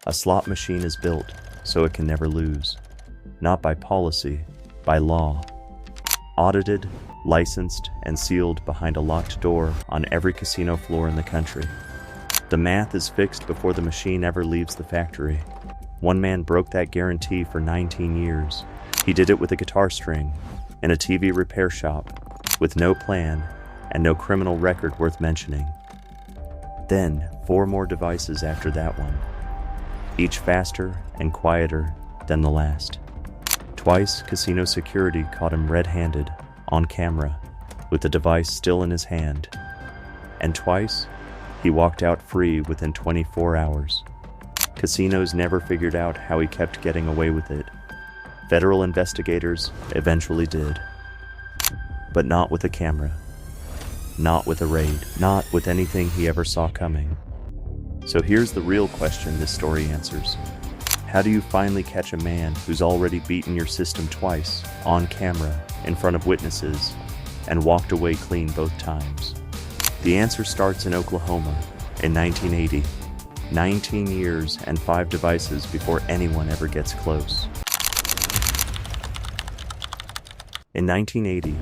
A slot machine is built so it can never lose. Not by policy, by law. Audited, licensed, and sealed behind a locked door on every casino floor in the country. The math is fixed before the machine ever leaves the factory. One man broke that guarantee for 19 years. He did it with a guitar string, in a TV repair shop, with no plan and no criminal record worth mentioning. Then, 4 more devices after that one, each faster and quieter than the last. Twice, casino security caught him red-handed, on camera, with the device still in his hand. And twice, he walked out free within 24 hours. Casinos never figured out how he kept getting away with it. Federal investigators eventually did. But not with a camera. Not with a raid. Not with anything he ever saw coming. So here's the real question this story answers. How do you finally catch a man who's already beaten your system twice, on camera, in front of witnesses, and walked away clean both times? The answer starts in Oklahoma, in 1980. 19 years and 5 devices before anyone ever gets close. In 1980,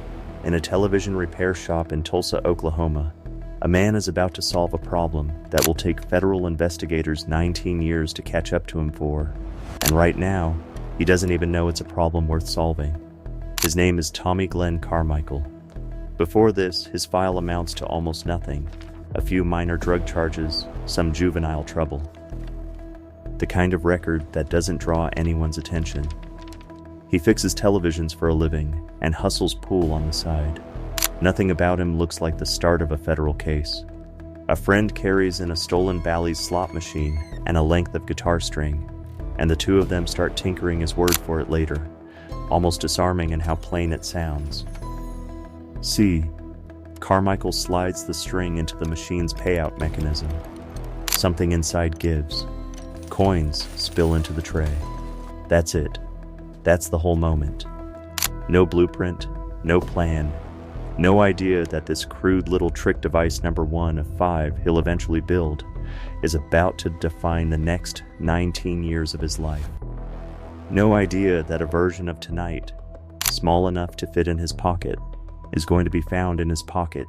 in a television repair shop in Tulsa, Oklahoma, a man is about to solve a problem that will take federal investigators 19 years to catch up to him for. And right now, he doesn't even know it's a problem worth solving. His name is Tommy Glenn Carmichael. Before this, his file amounts to almost nothing. A few minor drug charges, some juvenile trouble. The kind of record that doesn't draw anyone's attention. He fixes televisions for a living and hustles pool on the side. Nothing about him looks like the start of a federal case. A friend carries in a stolen Bally's slot machine and a length of guitar string, and the two of them start tinkering his word for it later, almost disarming in how plain it sounds. See, Carmichael slides the string into the machine's payout mechanism. Something inside gives. Coins spill into the tray. That's it. That's the whole moment. No blueprint, no plan, no idea that this crude little trick device number 1 of 5 he'll eventually build is about to define the next 19 years of his life. No idea that a version of tonight, small enough to fit in his pocket, is going to be found in his pocket,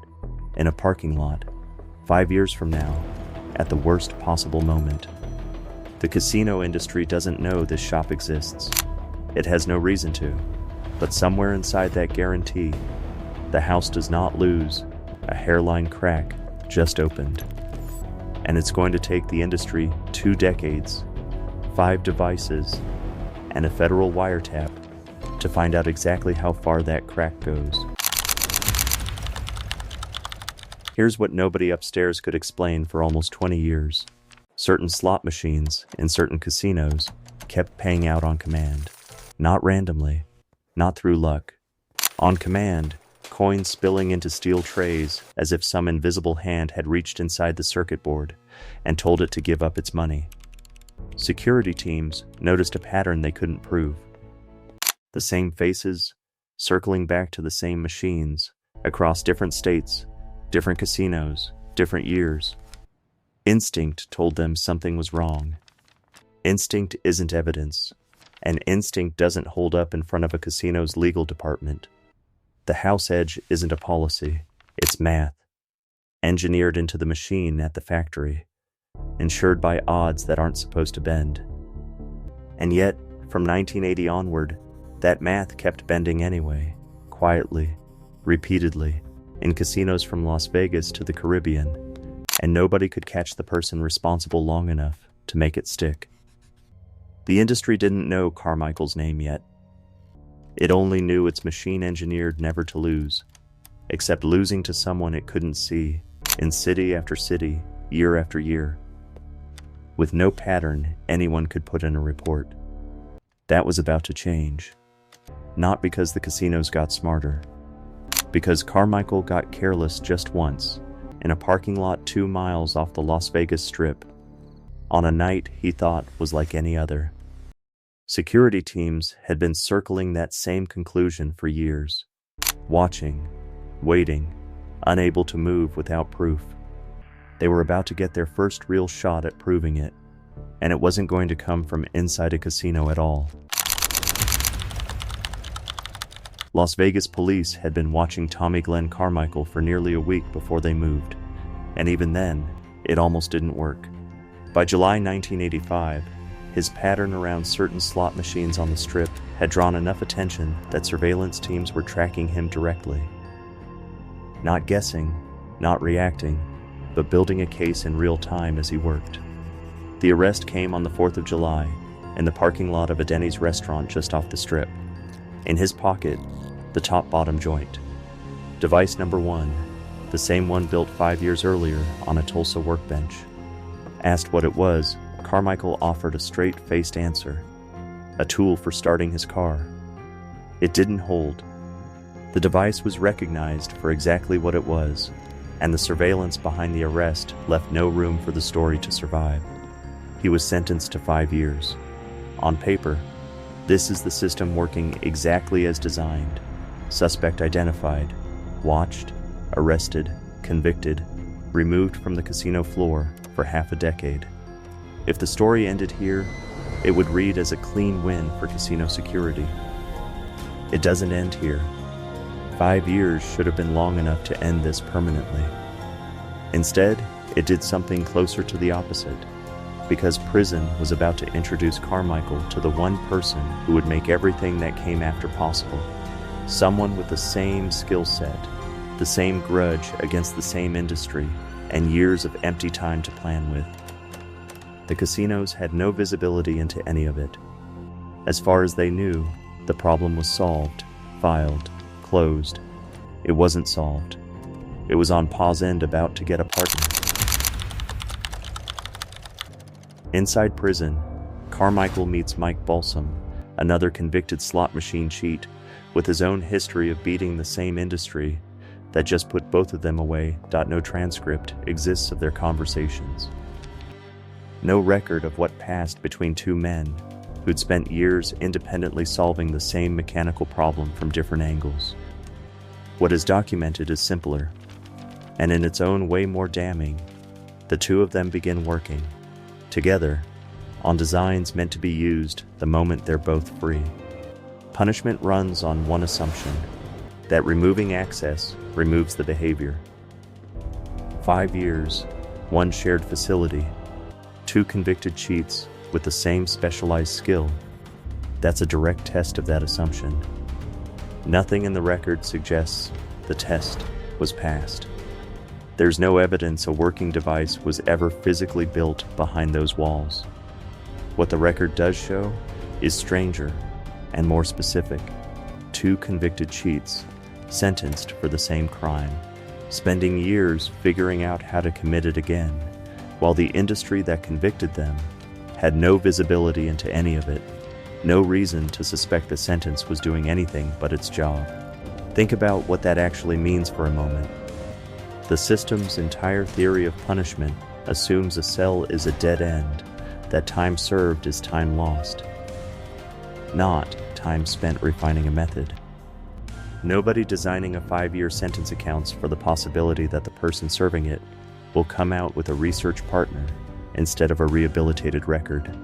in a parking lot, 5 years from now, at the worst possible moment. The casino industry doesn't know this shop exists. It has no reason to, but somewhere inside that guarantee, the house does not lose, a hairline crack just opened. And it's going to take the industry 2 decades, 5 devices, and a federal wiretap to find out exactly how far that crack goes. Here's what nobody upstairs could explain for almost 20 years. Certain slot machines in certain casinos kept paying out on command. Not randomly, not through luck. On command, coins spilling into steel trays as if some invisible hand had reached inside the circuit board and told it to give up its money. Security teams noticed a pattern they couldn't prove. The same faces, circling back to the same machines, across different states, different casinos, different years. Instinct told them something was wrong. Instinct isn't evidence, and instinct doesn't hold up in front of a casino's legal department. The house edge isn't a policy, it's math, engineered into the machine at the factory, ensured by odds that aren't supposed to bend. And yet, from 1980 onward, that math kept bending anyway, quietly, repeatedly, in casinos from Las Vegas to the Caribbean, and nobody could catch the person responsible long enough to make it stick. The industry didn't know Carmichael's name yet. It only knew it's machine-engineered never to lose, except losing to someone it couldn't see, in city after city, year after year. With no pattern anyone could put in a report. That was about to change. Not because the casinos got smarter. Because Carmichael got careless just once, in a parking lot 2 miles off the Las Vegas Strip, on a night he thought was like any other. Security teams had been circling that same conclusion for years, watching, waiting, unable to move without proof. They were about to get their first real shot at proving it, and it wasn't going to come from inside a casino at all. Las Vegas police had been watching Tommy Glenn Carmichael for nearly a week before they moved, and even then, it almost didn't work. By July 1985, his pattern around certain slot machines on the Strip had drawn enough attention that surveillance teams were tracking him directly. Not guessing, not reacting, but building a case in real time as he worked. The arrest came on the 4th of July in the parking lot of a Denny's restaurant just off the Strip. In his pocket, the top-bottom joint. Device number 1, the same one built 5 years earlier on a Tulsa workbench. Asked what it was, Carmichael offered a straight-faced answer. A tool for starting his car. It didn't hold. The device was recognized for exactly what it was, and the surveillance behind the arrest left no room for the story to survive. He was sentenced to 5 years. On paper, this is the system working exactly as designed. Suspect identified, watched, arrested, convicted, removed from the casino floor for half a decade. If the story ended here, it would read as a clean win for casino security. It doesn't end here. 5 years should have been long enough to end this permanently. Instead, it did something closer to the opposite, because prison was about to introduce Carmichael to the one person who would make everything that came after possible. Someone with the same skill set, the same grudge against the same industry, and years of empty time to plan with. The casinos had no visibility into any of it. As far as they knew, the problem was solved, filed, closed. It wasn't solved. It was on pause and about to get a partner. Inside prison, Carmichael meets Mike Balsam, another convicted slot machine cheat with his own history of beating the same industry that just put both of them away. No transcript exists of their conversations. No record of what passed between two men who'd spent years independently solving the same mechanical problem from different angles. What is documented is simpler, and in its own way more damning. The two of them begin working, together, on designs meant to be used the moment they're both free. Punishment runs on one assumption, that removing access removes the behavior. 5 years, one shared facility, two convicted cheats with the same specialized skill. That's a direct test of that assumption. Nothing in the record suggests the test was passed. There's no evidence a working device was ever physically built behind those walls. What the record does show is stranger and more specific. Two convicted cheats, sentenced for the same crime, spending years figuring out how to commit it again, while the industry that convicted them had no visibility into any of it, no reason to suspect the sentence was doing anything but its job. Think about what that actually means for a moment. The system's entire theory of punishment assumes a cell is a dead end, that time served is time lost, not time spent refining a method. Nobody designing a 5-year sentence accounts for the possibility that the person serving it will come out with a research partner instead of a rehabilitated record.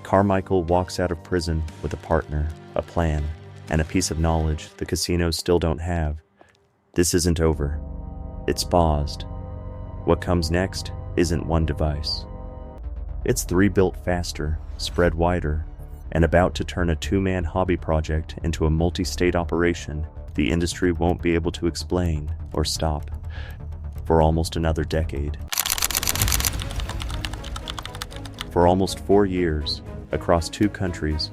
Carmichael walks out of prison with a partner, a plan, and a piece of knowledge the casinos still don't have. This isn't over. It's paused. What comes next isn't one device. It's 3 built faster, spread wider, and about to turn a 2-man hobby project into a multi-state operation the industry won't be able to explain or stop for almost another decade. For almost 4 years, across 2 countries,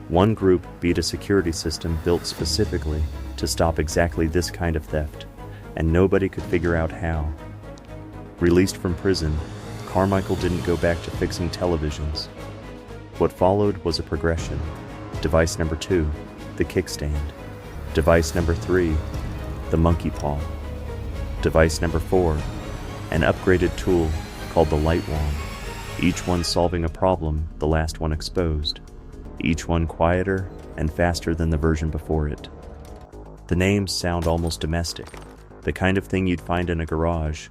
one group beat a security system built specifically to stop exactly this kind of theft, and nobody could figure out how. Released from prison, Carmichael didn't go back to fixing televisions. What followed was a progression. Device number 2, the kickstand. Device number 3, the monkey paw. Device number 4, an upgraded tool called the light wand. Each one solving a problem the last one exposed. Each one quieter and faster than the version before it. The names sound almost domestic, the kind of thing you'd find in a garage,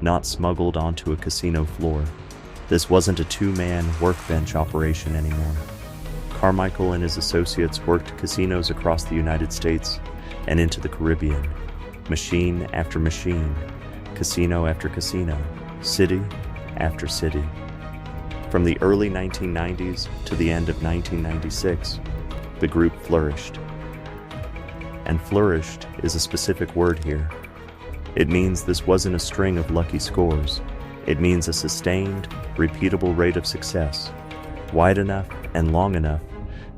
not smuggled onto a casino floor. This wasn't a two-man workbench operation anymore. Carmichael and his associates worked casinos across the United States and into the Caribbean. Machine after machine, casino after casino, city after city. From the early 1990s to the end of 1996, the group flourished. And flourished is a specific word here. It means this wasn't a string of lucky scores. It means a sustained, repeatable rate of success, wide enough and long enough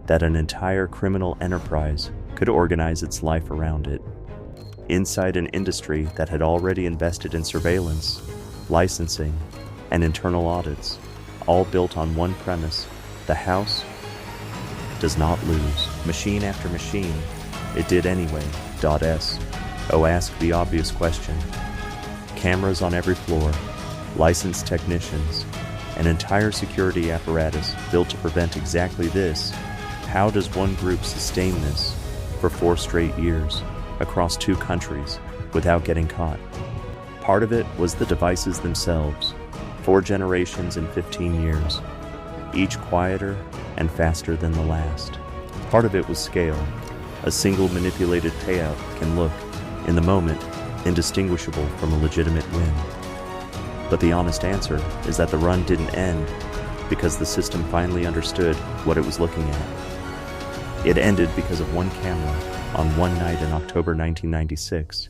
that an entire criminal enterprise could organize its life around it. Inside an industry that had already invested in surveillance, licensing, and internal audits, all built on one premise: the house does not lose. Machine after machine, it did anyway. Ask the obvious question. Cameras on every floor, licensed technicians, an entire security apparatus built to prevent exactly this. How does one group sustain this for 4 straight years across 2 countries without getting caught? Part of it was the devices themselves. 4 generations in 15 years, each quieter and faster than the last. Part of it was scale. A single manipulated payout can look, in the moment, indistinguishable from a legitimate win. But the honest answer is that the run didn't end because the system finally understood what it was looking at. It ended because of one camera on one night in October 1996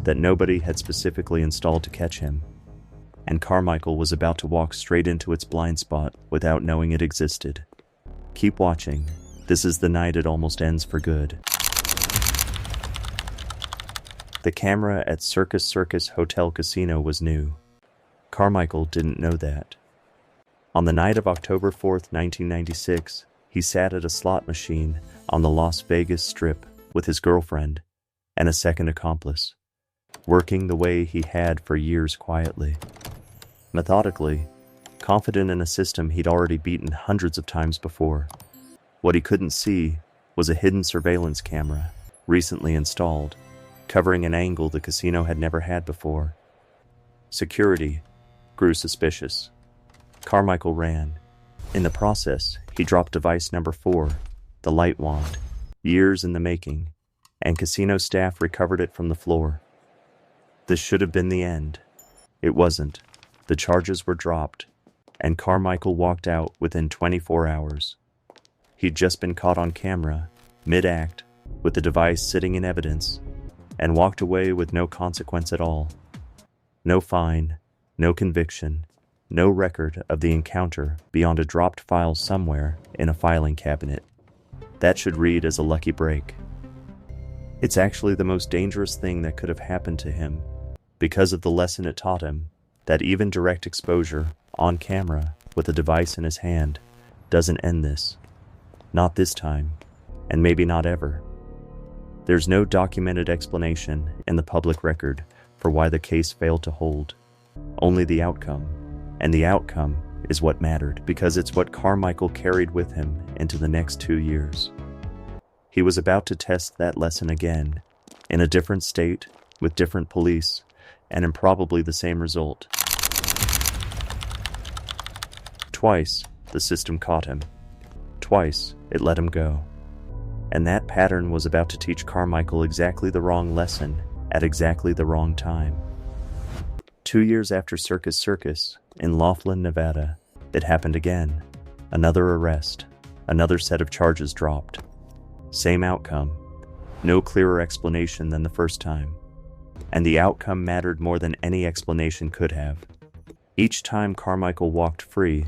that nobody had specifically installed to catch him, and Carmichael was about to walk straight into its blind spot without knowing it existed. Keep watching. This is the night it almost ends for good. The camera at Circus Hotel Casino was new. Carmichael didn't know that. On the night of October 4th, 1996, he sat at a slot machine on the Las Vegas Strip with his girlfriend and a second accomplice, working the way he had for years quietly. Methodically, confident in a system he'd already beaten hundreds of times before. What he couldn't see was a hidden surveillance camera, recently installed, covering an angle the casino had never had before. Security grew suspicious. Carmichael ran. In the process, he dropped device number 4, the light wand, years in the making, and casino staff recovered it from the floor. This should have been the end. It wasn't. The charges were dropped, and Carmichael walked out within 24 hours. He'd just been caught on camera, mid-act, with the device sitting in evidence, and walked away with no consequence at all. No fine, no conviction, no record of the encounter beyond a dropped file somewhere in a filing cabinet. That should read as a lucky break. It's actually the most dangerous thing that could have happened to him, because of the lesson it taught him, that even direct exposure, on camera, with a device in his hand, doesn't end this. Not this time, and maybe not ever. There's no documented explanation in the public record for why the case failed to hold. Only the outcome. And the outcome is what mattered, because it's what Carmichael carried with him into the next 2 years. He was about to test that lesson again, in a different state, with different police, and in probably the same result. Twice, the system caught him. Twice, it let him go. And that pattern was about to teach Carmichael exactly the wrong lesson at exactly the wrong time. 2 years after Circus, in Laughlin, Nevada, it happened again. Another arrest, another set of charges dropped. Same outcome, no clearer explanation than the first time. And the outcome mattered more than any explanation could have. Each time Carmichael walked free,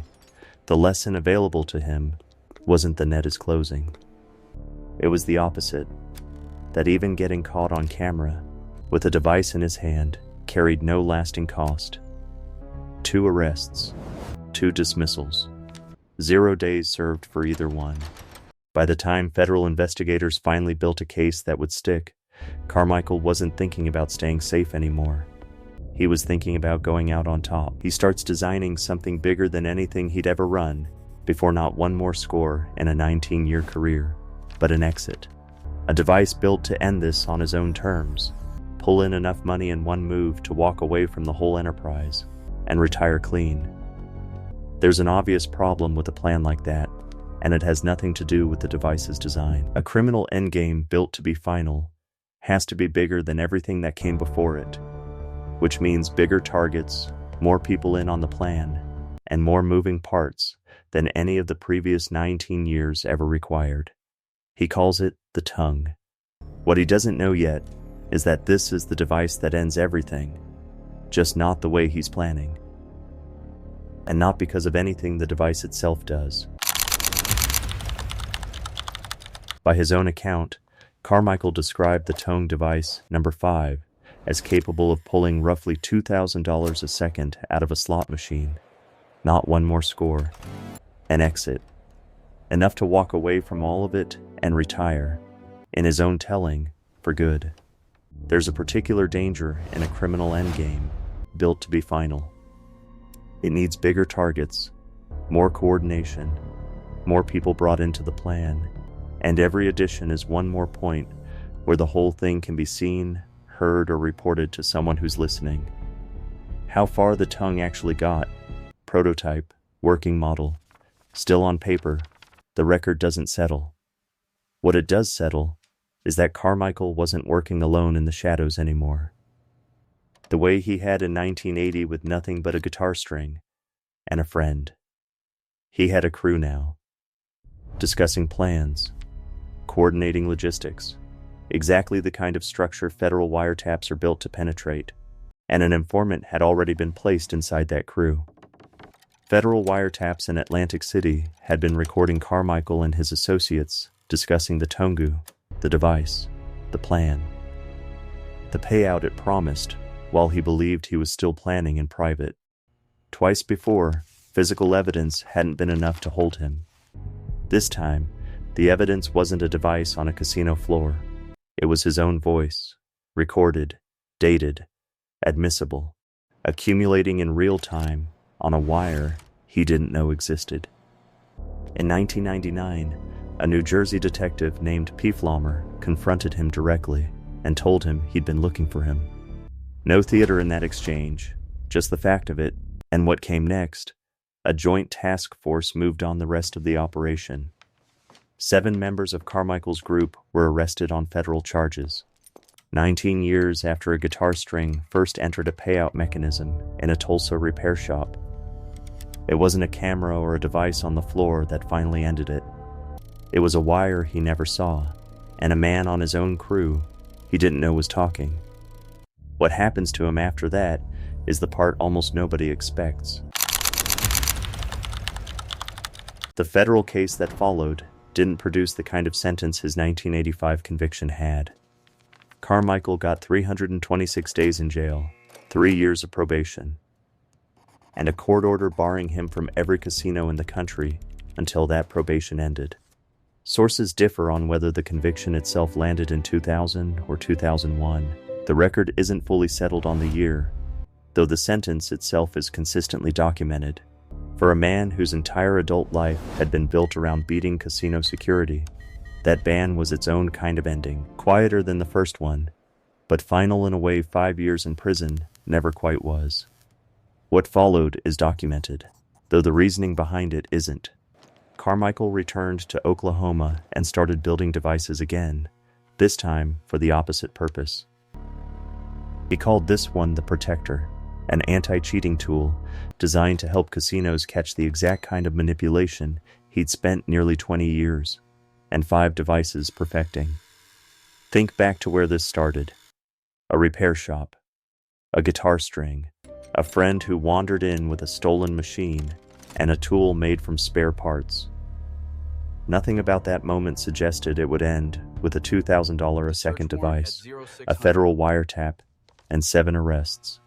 the lesson available to him wasn't the net is closing. It was the opposite, that even getting caught on camera, with a device in his hand, carried no lasting cost. 2 arrests, 2 dismissals, 0 days served for either one. By the time federal investigators finally built a case that would stick, Carmichael wasn't thinking about staying safe anymore. He was thinking about going out on top. He starts designing something bigger than anything he'd ever run, before not one more score in a 19-year career, but an exit. A device built to end this on his own terms, pull in enough money in one move to walk away from the whole enterprise, and retire clean. There's an obvious problem with a plan like that, and it has nothing to do with the device's design. A criminal endgame built to be final has to be bigger than everything that came before it, which means bigger targets, more people in on the plan, and more moving parts than any of the previous 19 years ever required. He calls it the tongue. What he doesn't know yet is that this is the device that ends everything, just not the way he's planning. And not because of anything the device itself does. By his own account, Carmichael described the tongue device, number 5, as capable of pulling roughly $2,000 a second out of a slot machine. Not one more score. An exit. Enough to walk away from all of it and retire, in his own telling, for good. There's a particular danger in a criminal endgame, built to be final. It needs bigger targets, more coordination, more people brought into the plan, and every addition is one more point where the whole thing can be seen, heard, or reported to someone who's listening. How far the tongue actually got, prototype, working model, still on paper, the record doesn't settle. What it does settle is that Carmichael wasn't working alone in the shadows anymore. The way he had in 1980 with nothing but a guitar string and a friend. He had a crew now, discussing plans, coordinating logistics, exactly the kind of structure federal wiretaps are built to penetrate, and an informant had already been placed inside that crew. Federal wiretaps in Atlantic City had been recording Carmichael and his associates discussing the Tongu, the device, the plan, the payout it promised, while he believed he was still planning in private. Twice before, physical evidence hadn't been enough to hold him. This time, the evidence wasn't a device on a casino floor. It was his own voice, recorded, dated, admissible, accumulating in real time on a wire he didn't know existed. In 1999, a New Jersey detective named P. Flommer confronted him directly and told him he'd been looking for him. No theater in that exchange, just the fact of it, and what came next. A joint task force moved on the rest of the operation. 7 members of Carmichael's group were arrested on federal charges. 19 years after a guitar string first entered a payout mechanism in a Tulsa repair shop. It wasn't a camera or a device on the floor that finally ended it. It was a wire he never saw, and a man on his own crew he didn't know was talking. What happens to him after that is the part almost nobody expects. The federal case that followed didn't produce the kind of sentence his 1985 conviction had. Carmichael got 326 days in jail, 3 years of probation, and a court order barring him from every casino in the country until that probation ended. Sources differ on whether the conviction itself landed in 2000 or 2001. The record isn't fully settled on the year, though the sentence itself is consistently documented. For a man whose entire adult life had been built around beating casino security, that ban was its own kind of ending, quieter than the first one, but final in a way 5 years in prison never quite was. What followed is documented, though the reasoning behind it isn't. Carmichael returned to Oklahoma and started building devices again, this time for the opposite purpose. He called this one the Protector, an anti-cheating tool designed to help casinos catch the exact kind of manipulation he'd spent nearly 20 years and 5 devices perfecting. Think back to where this started. A repair shop, a guitar string, a friend who wandered in with a stolen machine, and a tool made from spare parts. Nothing about that moment suggested it would end with a $2,000 a second device, a federal wiretap, and 7 arrests.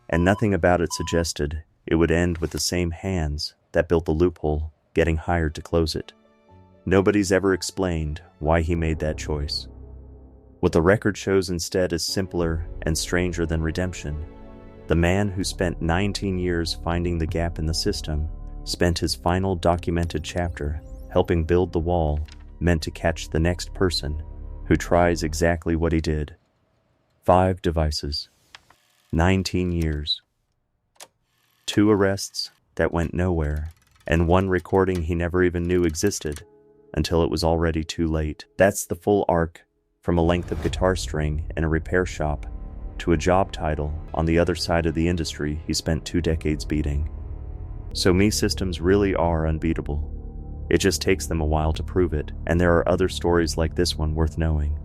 And nothing about it suggested it would end with the same hands that built the loophole getting hired to close it. Nobody's ever explained why he made that choice. What the record shows instead is simpler and stranger than redemption. The man who spent 19 years finding the gap in the system spent his final documented chapter helping build the wall meant to catch the next person who tries exactly what he did. 5 devices. 19 years. 2 arrests that went nowhere, and one recording he never even knew existed until it was already too late. That's the full arc from a length of guitar string in a repair shop to a job title on the other side of the industry he spent 2 decades beating. So Me systems really are unbeatable. It just takes them a while to prove it, and there are other stories like this one worth knowing.